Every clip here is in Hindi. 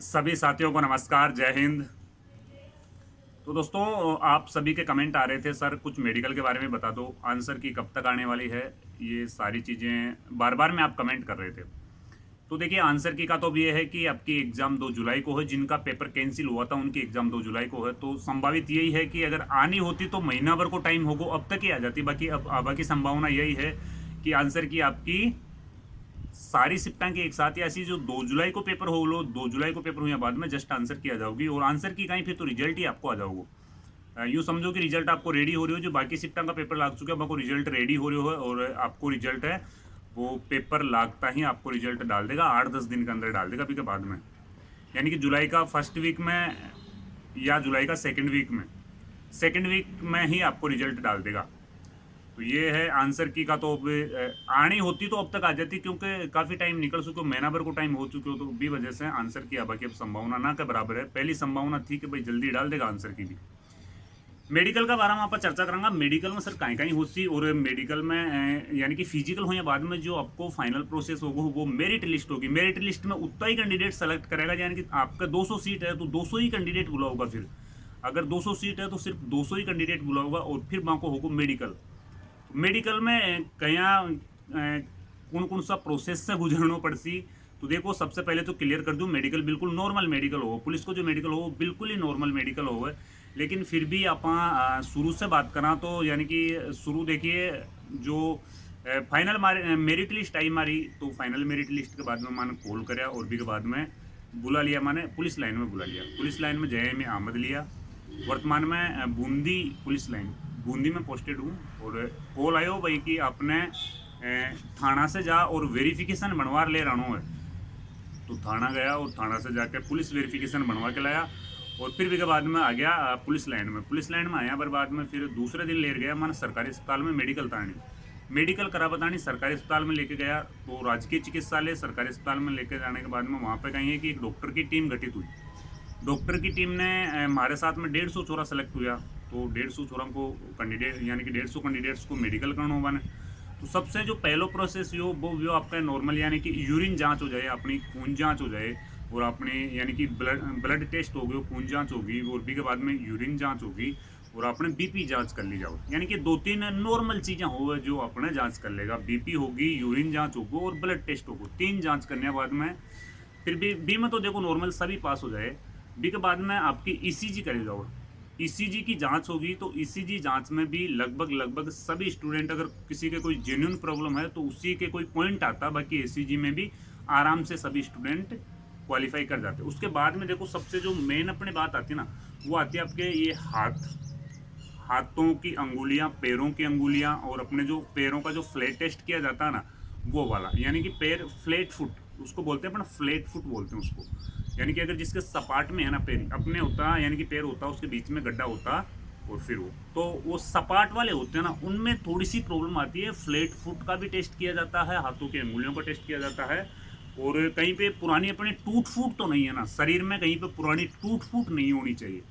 सभी साथियों को नमस्कार, जय हिंद। तो दोस्तों, आप सभी के कमेंट आ रहे थे, सर कुछ मेडिकल के बारे में बता दो, आंसर की कब तक आने वाली है, ये सारी चीज़ें बार बार में आप कमेंट कर रहे थे। तो देखिए, आंसर की का तो अब ये है कि आपकी एग्ज़ाम 2 जुलाई को है। जिनका पेपर कैंसिल हुआ था उनकी एग्ज़ाम 2 जुलाई को है। तो संभावित यही है कि अगर आनी होती तो महीना भर को टाइम होगा, अब तक ही आ जाती। बाकी संभावना यही है कि आंसर की आपकी सारी शिफ्टा की एक साथ, या ऐसी जो 2 जुलाई को पेपर हो लो, 2 जुलाई को पेपर हुए बाद में जस्ट आंसर की आ जाओगी, और आंसर की कहीं फिर तो रिजल्ट ही आपको आ जाओगे। यूँ समझो कि रिजल्ट आपको रेडी हो रही हो, जो बाकी शिफ्टा का पेपर लाग चुके हैं आपको रिजल्ट रेडी हो रही हो, और आपको रिजल्ट है वो पेपर लागता ही आपको रिजल्ट डाल देगा, 8-10 दिन के अंदर डाल देगा अभी के बाद में। यानी कि जुलाई का फर्स्ट वीक में या जुलाई का सेकेंड वीक में ही आपको रिजल्ट डाल देगा। तो ये है आंसर की का। तो अब आनी होती तो अब तक आ जाती, क्योंकि काफ़ी टाइम निकल चुके हो, महीना भर को टाइम हो चुके हो, तो भी वजह से आंसर की अब संभावना ना के बराबर है। पहली संभावना थी कि भाई जल्दी डाल देगा आंसर की भी। मेडिकल का बारे में आप चर्चा करूंगा। मेडिकल में सर कहीं कहीं होती, और मेडिकल में यानी कि फिजिकल हो या बाद में जो आपको फाइनल प्रोसेस होगा वो मेरिट लिस्ट होगी। मेरिट लिस्ट में उतना ही कैंडिडेट सेलेक्ट करेगा, यानी कि आपका 200 सीट है तो 200 ही कैंडिडेट बुलाओगा। फिर अगर 200 सीट है तो सिर्फ 200 ही कैंडिडेट बुलाओगा, और फिर वहाँ को होगा मेडिकल। मेडिकल में कया कौन कौन सा प्रोसेस से गुजरना पड़सी। तो देखो, सबसे पहले तो क्लियर कर दूं, मेडिकल बिल्कुल नॉर्मल मेडिकल हो। पुलिस को जो मेडिकल हो वो बिल्कुल ही नॉर्मल मेडिकल हो। लेकिन फिर भी आप शुरू से बात करा तो यानी कि शुरू देखिए, जो फाइनल मेरिट लिस्ट आई मारी, तो फाइनल मेरिट लिस्ट के बाद में मैंने कॉल कराया, और भी के बाद में बुला लिया, मैंने पुलिस लाइन में बुला लिया। पुलिस लाइन में जय में आमद लिया। वर्तमान में बूंदी पुलिस लाइन, बूंदी में पोस्टेड हूँ, और कॉल आयो भाई कि आपने थाना से जा और वेरिफिकेशन बनवा ले रहा है। तो थाना गया और थाना से जाकर पुलिस वेरिफिकेशन बनवा के लाया, और फिर भी के बाद में आ गया पुलिस लाइन में। पुलिस लाइन में आया, पर बाद में फिर दूसरे दिन ले गया मैंने सरकारी अस्पताल में मेडिकल तानी, मेडिकल करा बतानी सरकारी अस्पताल में लेके गया। तो राजकीय चिकित्सालय सरकारी अस्पताल में लेके जाने के बाद में वहाँ पे कहीं है कि एक डॉक्टर की टीम गठित हुई। डॉक्टर की टीम ने हमारे साथ में 150 छोरा सेलेक्ट हुआ। तो 150 छोरा को कैंडिडेट, यानी कि 150 कैंडिडेट्स को मेडिकल करना होगा। तो सबसे जो पहलो प्रोसेस वो आपका नॉर्मल, यानी कि यूरिन जांच हो जाए, अपनी खून जांच हो जाए, और अपनी यानी कि ब्लड टेस्ट होगी, खून जांच होगी, और भी के बाद में यूरिन जांच होगी, और आपने बीपी जांच कर ली जाओ। यानी कि 2-3 नॉर्मल चीज़ें हो जो अपने जांच कर लेगा। बीपी होगी, यूरिन जांच होगी, और ब्लड टेस्ट होगी। 3 जांच करने के बाद में फिर बी में तो देखो नॉर्मल सभी पास हो जाए। बी के बाद में आपकी ईसीजी करे जाओ, ईसीजी की जांच होगी। तो ईसीजी जांच में भी लगभग सभी स्टूडेंट, अगर किसी के कोई जेन्युइन प्रॉब्लम है तो उसी के कोई पॉइंट आता, बाकी ईसीजी में भी आराम से सभी स्टूडेंट क्वालिफाई कर जाते। उसके बाद में देखो, सबसे जो मेन अपने बात आती है ना, वो आती है आपके ये हाथों की अंगुलियां, पैरों की अंगुलियां, और अपने जो पैरों का जो फ्लैट टेस्ट किया जाता है ना, वो वाला, यानी कि पैर फ्लैट फुट उसको बोलते हैं, अपना फ्लैट फुट बोलते हैं उसको। यानी कि अगर जिसके सपाट में है ना पैर अपने होता, यानी कि पैर होता उसके बीच में गड्ढा होता, और फिर वो सपाट वाले होते हैं ना, उनमें थोड़ी सी प्रॉब्लम आती है। फ्लैट फुट का भी टेस्ट किया जाता है, हाथों की अंगुलियों का टेस्ट किया जाता है। और कहीं पे पुरानी अपनी टूट फूट तो नहीं है ना, शरीर में कहीं पे पुरानी टूट फूट नहीं होनी चाहिए।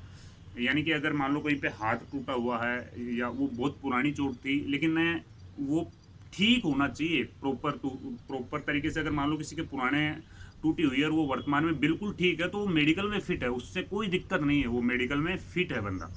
यानी कि अगर मान लो कहीं पे हाथ टूटा हुआ है, या वो बहुत पुरानी चोट थी, लेकिन वो ठीक होना चाहिए प्रॉपर तरीके से। अगर मान लो किसी के पुराने टूटी हुई है और वो वर्तमान में बिल्कुल ठीक है, तो वो मेडिकल में फिट है, उससे कोई दिक्कत नहीं है, वो मेडिकल में फिट है बंदा।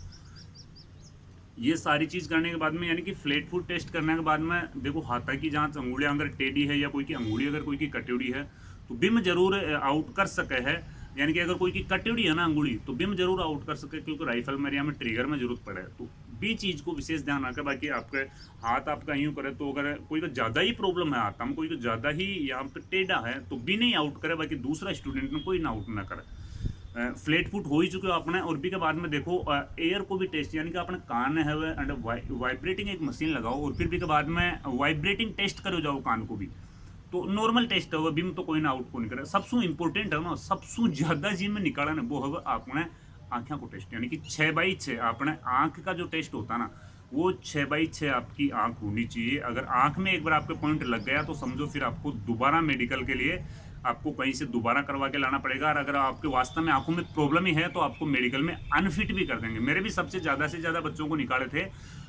ये सारी चीज़ करने के बाद में, यानी कि फ्लैट फुट टेस्ट करने के बाद में देखो, हाथा की जांच, अंगुलियां अगर टेढ़ी है, या कोई की अंगुली अगर कोई की कटेड़ी है, तो बिम जरूर आउट कर सके है। यानी कि अगर कोई की कटेड़ी है ना अंगुली, तो बिम जरूर आउट कर सके, क्योंकि राइफल में या में ट्रिगर में जरूरत पड़े। तो भी चीज़ को विशेष ध्यान रखें। बाकी आपके हाथ आपका यूँ करे, तो अगर कोई को ज़्यादा ही प्रॉब्लम है हाथ में, कोई को ज़्यादा ही यहाँ पे टेढ़ा है, तो भी नहीं आउट करे, बाकी दूसरा स्टूडेंट में कोई ना आउट ना करे। फ्लैट फुट हो ही चुके हो अपने। और भी के बाद में देखो, एयर को भी टेस्ट, यानी कि अपने कान है एंड वाइब्रेटिंग एक मशीन लगाओ, और फिर भी के बाद में वाइब्रेटिंग टेस्ट करो जाओ कान को भी। तो नॉर्मल टेस्ट है, बिम तो कोई ना आउट को नहीं करे। सबसे इंपॉर्टेंट है ना, सबसे ज्यादा जिम में निकाला ना, वो है अपने आँखों को टेस्ट, यानी कि 6/6 अपने आँख का जो टेस्ट होता है ना, वो 6/6 आपकी आँख होनी चाहिए। अगर आँख में एक बार आपके पॉइंट लग गया, तो समझो फिर आपको दोबारा मेडिकल के लिए आपको कहीं से दोबारा करवा के लाना पड़ेगा। और अगर आपके वास्तव में आंखों में प्रॉब्लम ही है, तो आपको मेडिकल में अनफिट भी कर देंगे। मेरे भी सबसे ज़्यादा से ज़्यादा बच्चों को निकाले थे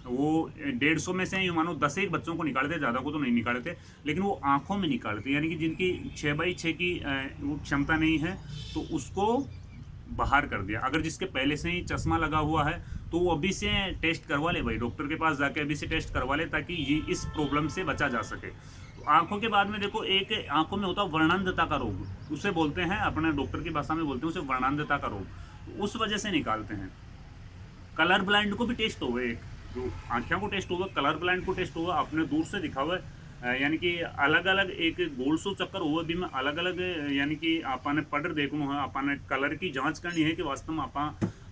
वो 150 में से यूँ मानो 10 एक बच्चों को निकालते, ज़्यादा को तो नहीं निकालते, लेकिन वो आँखों में निकालते, यानी कि जिनकी 6/6 की वो क्षमता नहीं है तो उसको बाहर कर दिया। अगर जिसके पहले से ही चश्मा लगा हुआ है तो वो अभी से टेस्ट करवा ले भाई, डॉक्टर के पास जाके अभी से टेस्ट करवा ले, ताकि ये इस प्रॉब्लम से बचा जा सके। तो आँखों के बाद में देखो, एक आँखों में होता है वर्णांधता का रोग, उसे बोलते हैं, अपने डॉक्टर की भाषा में बोलते हैं उसे वर्णांधता का रोग, तो उस वजह से निकालते हैं। कलर ब्लाइंड को भी टेस्ट होगा, एक जो आँखों को टेस्ट होगा, कलर ब्लाइंड को टेस्ट होगा, आपने दूर से दिखा हुआ है, यानी कि अलग अलग एक गोल सो चक्कर हुआ भी में अलग अलग, यानी कि आपने पढ़ देखना है, आपने कलर की जांच करनी है कि वास्तव में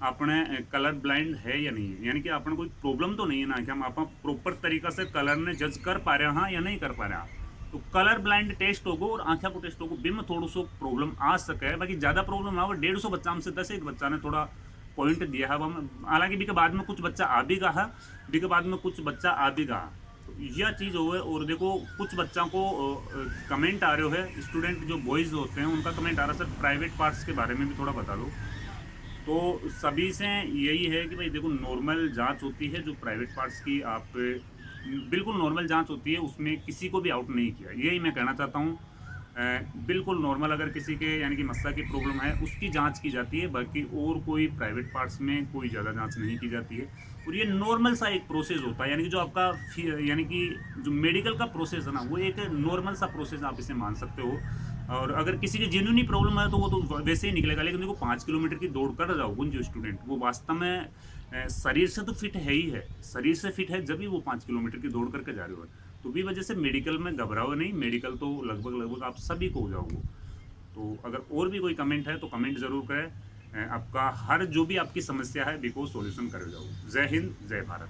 आपने कलर ब्लाइंड है या नहीं है, यानी कि आपने कोई प्रॉब्लम तो नहीं है ना कि हम आप प्रॉपर तरीका से कलर ने जज कर पा रहे हैं या नहीं कर पा रहे हैं। तो कलर ब्लाइंड टेस्ट होगा और आँखों को टेस्ट होगा, बिम थोड़ा सो प्रॉब्लम आ सके, बाकी ज़्यादा प्रॉब्लम ना हो। 150 बच्चा हमसे 10 एक बच्चा ने थोड़ा पॉइंट दिया है, हम हालांकि भी के बाद में कुछ बच्चा आ भी गया है, भी के बाद में कुछ बच्चा आ भी गया, तो यह चीज़ हो है। और देखो कुछ बच्चों को कमेंट आ रहे है, स्टूडेंट जो बॉयज़ होते हैं उनका कमेंट आ रहा है, सर प्राइवेट पार्ट्स के बारे में भी थोड़ा बता दो। तो सभी से यही है कि भाई देखो, नॉर्मल जांच होती है जो प्राइवेट पार्ट्स की, आप बिल्कुल नॉर्मल जांच होती है, उसमें किसी को भी आउट नहीं किया, यही मैं कहना चाहता हूँ। बिल्कुल नॉर्मल, अगर किसी के यानी कि मस्सा की प्रॉब्लम है उसकी जांच की जाती है, बाकी और कोई प्राइवेट पार्ट्स में कोई ज़्यादा जांच नहीं की जाती है। और ये नॉर्मल सा एक प्रोसेस होता है, यानी कि जो आपका यानी कि जो मेडिकल का प्रोसेस है ना, वो एक नॉर्मल सा प्रोसेस आप इसे मान सकते हो। और अगर किसी की जेन्युइनली प्रॉब्लम है तो वो तो वैसे ही निकलेगा, लेकिन देखो 5 किलोमीटर की दौड़ कर जाओ जो स्टूडेंट, वो वास्तव में शरीर से तो फिट है ही है, शरीर से फिट है जब भी वो 5 किलोमीटर की दौड़ करके जा रहे हो। तो भी वजह से मेडिकल में घबराओ नहीं, मेडिकल तो लगभग लगभग आप सभी को हो जाओगे। तो अगर और भी कोई कमेंट है तो कमेंट ज़रूर करें, आपका हर जो भी आपकी समस्या है बिको सॉल्यूशन कर जाओ। जय हिंद, जय भारत।